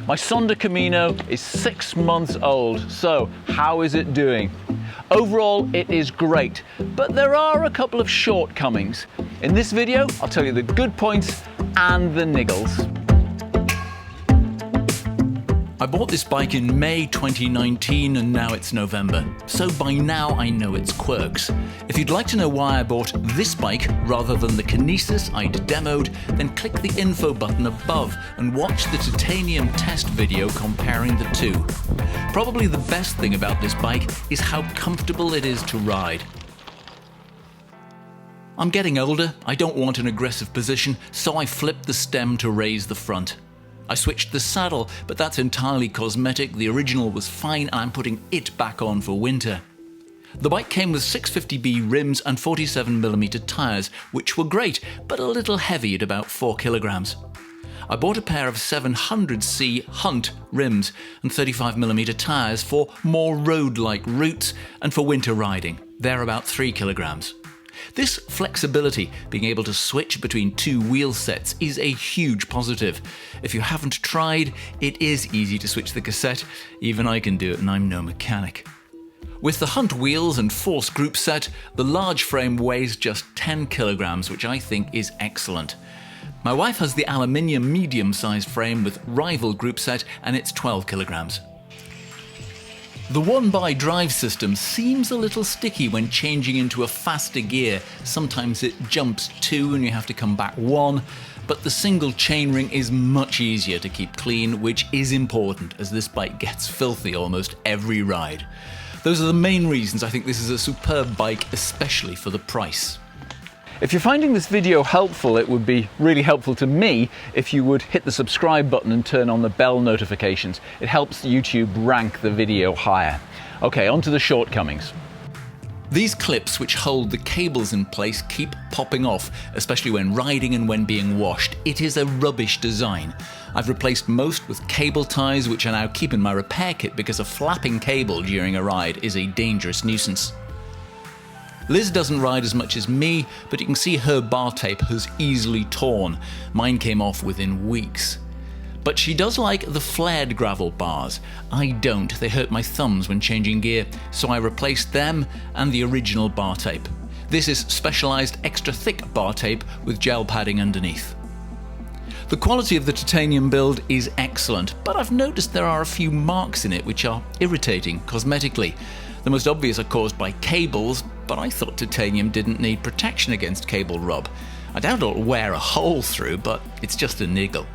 My Sonder Camino is 6 months old, so how is it doing? Overall, it is great, but there are a couple of shortcomings. In this video, I'll tell you the good points and the niggles. I bought this bike in May 2019 and now it's November, so by now I know its quirks. If you'd like to know why I bought this bike rather than the Kinesis I'd demoed, then click the info button above and watch the Titanium test video comparing the two. Probably the best thing about this bike is how comfortable it is to ride. I'm getting older, I don't want an aggressive position, so I flipped the stem to raise the front. I switched the saddle, but that's entirely cosmetic. The original was fine and I'm putting it back on for winter. The bike came with 650B rims and 47mm tyres, which were great, but a little heavy at about 4 kilograms. I bought a pair of 700C Hunt rims and 35mm tyres for more road-like routes and for winter riding. They're about 3 kilograms. This flexibility, being able to switch between two wheel sets, is a huge positive. If you haven't tried, it is easy to switch the cassette. Even I can do it and I'm no mechanic. With the Hunt wheels and Force group set, the large frame weighs just 10 kilograms, which I think is excellent. My wife has the aluminium medium-sized frame with Rival group set and it's 12 kilograms. The one-by drive system seems a little sticky when changing into a faster gear. Sometimes it jumps 2 and you have to come back 1, but the single chainring is much easier to keep clean, which is important as this bike gets filthy almost every ride. Those are the main reasons I think this is a superb bike, especially for the price. If you're finding this video helpful, it would be really helpful to me if you would hit the subscribe button and turn on the bell notifications. It helps YouTube rank the video higher. Okay, on to the shortcomings. These clips which hold the cables in place keep popping off, especially when riding and when being washed. It is a rubbish design. I've replaced most with cable ties, which I now keep in my repair kit because a flapping cable during a ride is a dangerous nuisance. Liz doesn't ride as much as me, but you can see her bar tape has easily torn. Mine came off within weeks. But she does like the flared gravel bars. I don't, they hurt my thumbs when changing gear, so I replaced them and the original bar tape. This is specialised extra thick bar tape with gel padding underneath. The quality of the titanium build is excellent, but I've noticed there are a few marks in it which are irritating cosmetically. The most obvious are caused by cables, but I thought titanium didn't need protection against cable rub. I doubt it'll wear a hole through, but it's just a niggle.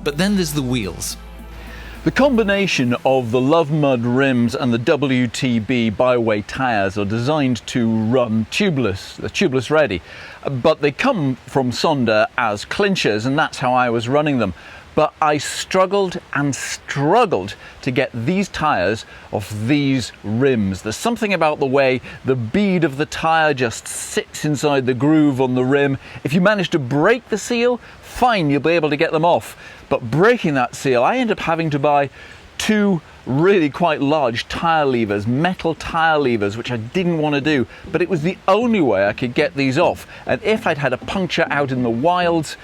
But then there's the wheels. The combination of the Love Mud rims and the WTB Byway tyres are designed to run tubeless. They're tubeless ready, but they come from Sonder as clinchers, and that's how I was running them. But I struggled and struggled to get these tyres off these rims. There's something about the way the bead of the tyre just sits inside the groove on the rim. If you manage to break the seal, fine, you'll be able to get them off. But breaking that seal, I end up having to buy 2 really quite large tyre levers, metal tyre levers, which I didn't want to do, but it was the only way I could get these off. And if I'd had a puncture out in the wilds,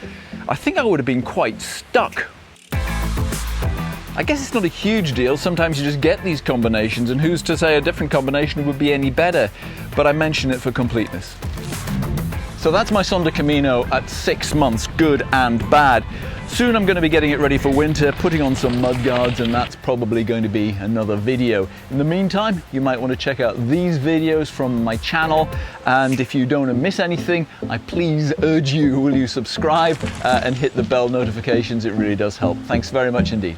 I think I would have been quite stuck. I guess it's not a huge deal. Sometimes you just get these combinations, and who's to say a different combination would be any better? But I mention it for completeness. So that's my Sonder Camino at 6 months, good and bad. Soon I'm going to be getting it ready for winter, putting on some mud guards, and that's probably going to be another video. In the meantime, you might want to check out these videos from my channel, and if you don't want to miss anything, I please urge you, will you subscribe and hit the bell notifications? It really does help. Thanks very much indeed.